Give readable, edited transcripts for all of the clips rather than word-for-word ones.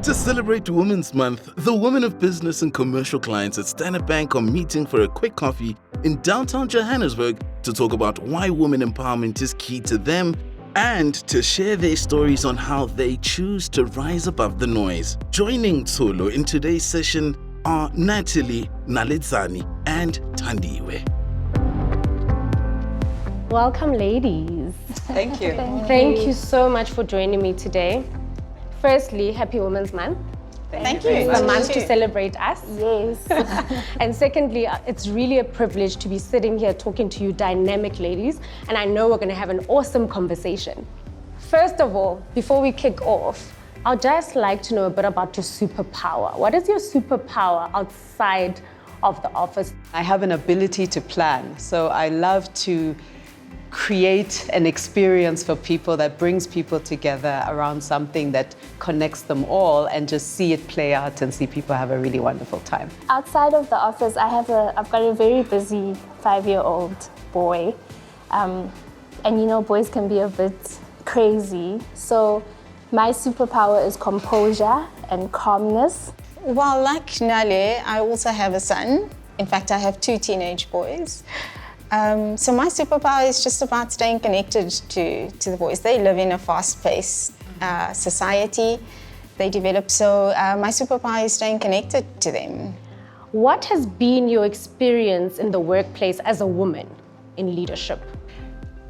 To celebrate Women's Month, the women of business and commercial clients at Standard Bank are meeting for a quick coffee in downtown Johannesburg to talk about why women empowerment is key to them and to share their stories on how they choose to rise above the noise. Joining Tsolo in today's session are Natalie, Naledzani, and Tandiwe. Welcome, ladies. Thank you. Thank you so much for joining me today. Firstly, happy Women's Month. Thank you. It's a month to celebrate us. Yes. And secondly, it's really a privilege to be sitting here talking to you dynamic ladies, and I know we're going to have an awesome conversation. First of all, before we kick off, I'd just like to know a bit about your superpower. What is your superpower outside of the office? I have an ability to plan, so I love to create an experience for people that brings people together around something that connects them all, and just see it play out and see people have a really wonderful time. Outside of the office, I've got a very busy 5-year-old boy. And you know, boys can be a bit crazy. So my superpower is composure and calmness. Well, like Nale, I also have a son. In fact, I have 2 teenage boys. So my superpower is just about staying connected to the boys. They live in a fast-paced society. They develop, so my superpower is staying connected to them. What has been your experience in the workplace as a woman in leadership?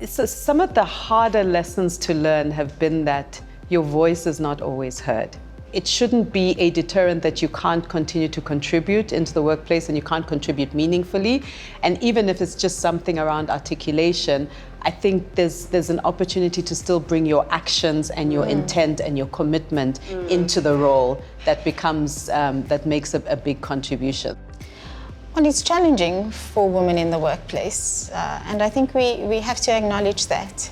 So some of the harder lessons to learn have been that your voice is not always heard. It shouldn't be a deterrent that you can't continue to contribute into the workplace and you can't contribute meaningfully. And even if it's just something around articulation, I think there's an opportunity to still bring your actions and your intent and your commitment into the role that becomes, that makes a big contribution. Well, it's challenging for women in the workplace, and I think we have to acknowledge that.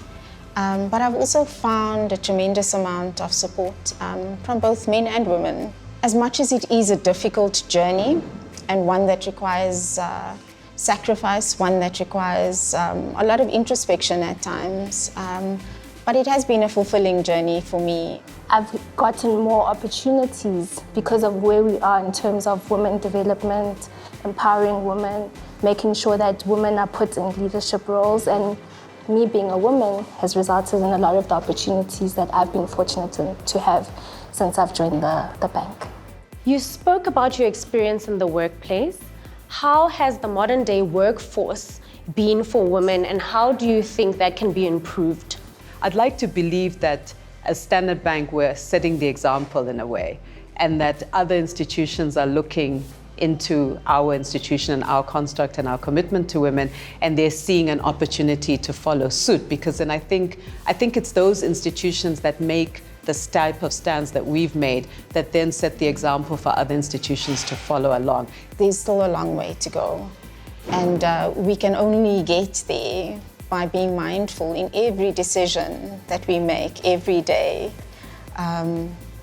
But I've also found a tremendous amount of support from both men and women. As much as it is a difficult journey and one that requires sacrifice, one that requires a lot of introspection at times, but it has been a fulfilling journey for me. I've gotten more opportunities because of where we are in terms of women development, empowering women, making sure that women are put in leadership roles, and me being a woman has resulted in a lot of the opportunities that I've been fortunate to have since I've joined the bank. You spoke about your experience in the workplace. How has the modern day workforce been for women, and how do you think that can be improved? I'd like to believe that as Standard Bank, we're setting the example in a way, and that other institutions are looking into our institution and our construct and our commitment to women, and they're seeing an opportunity to follow suit, because then I think it's those institutions that make this type of stands that we've made that then set the example for other institutions to follow along. There's still a long way to go, and we can only get there by being mindful in every decision that we make every day.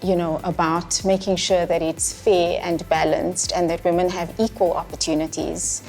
You know, about making sure that it's fair and balanced and that women have equal opportunities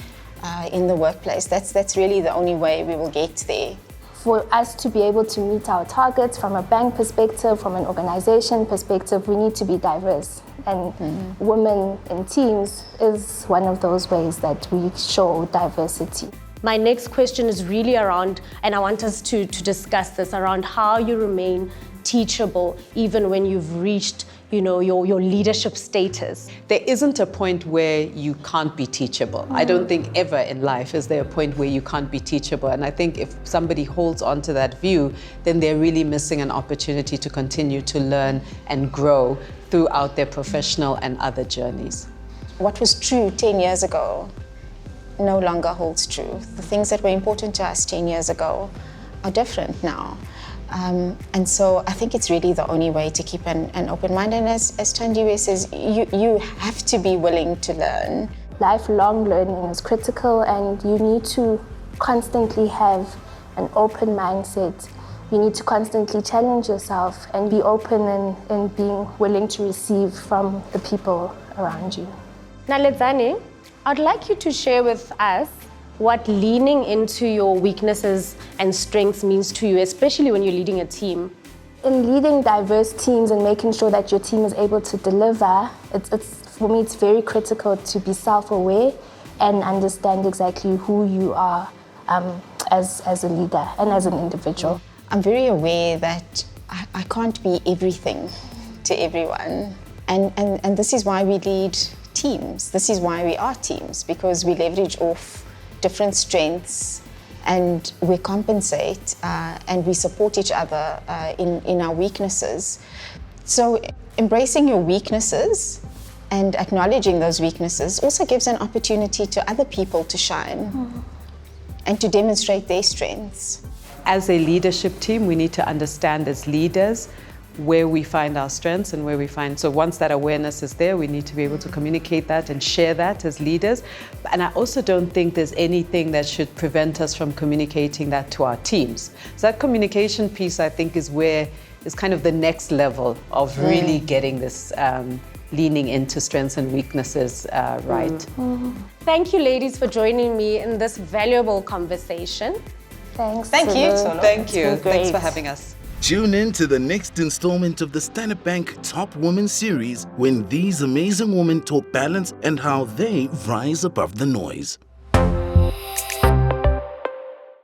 in the workplace. That's really the only way we will get there. For us to be able to meet our targets from a bank perspective, from an organization perspective, we need to be diverse. And women in teams is one of those ways that we show diversity. My next question is really around, and I want us to discuss this, around how you remain teachable even when you've reached, you know, your leadership status. There isn't a point where you can't be teachable. I don't think ever in life is there a point where you can't be teachable. And I think if somebody holds on to that view, then they're really missing an opportunity to continue to learn and grow throughout their professional and other journeys. What was true 10 years ago no longer holds true. The things that were important to us 10 years ago are different now. And so I think it's really the only way to keep an open mind. And as Tandiwe says, you have to be willing to learn. Lifelong learning is critical, and you need to constantly have an open mindset. You need to constantly challenge yourself and be open and being willing to receive from the people around you. Naledzani, I'd like you to share with us what leaning into your weaknesses and strengths means to you, especially when you're leading a team. In leading diverse teams and making sure that your team is able to deliver, for me, it's very critical to be self-aware and understand exactly who you are as a leader and as an individual. I'm very aware that I can't be everything to everyone. And this is why we lead teams. This is why we are teams, because we leverage off different strengths and we compensate and we support each other in our weaknesses. So embracing your weaknesses and acknowledging those weaknesses also gives an opportunity to other people to shine and to demonstrate their strengths. As a leadership team, we need to understand as leaders where we find our strengths and where we find, so once that awareness is there, we need to be able to communicate that and share that as leaders. And I also don't think there's anything that should prevent us from communicating that to our teams. So that communication piece, I think, is kind of the next level of really getting this leaning into strengths and weaknesses right. Thank you, ladies, for joining me in this valuable conversation. Thanks. Thank you. Thank you. It's been Thanks for great. having us. Tune in to the next installment of the Standard Bank Top Women series when these amazing women talk balance and how they rise above the noise.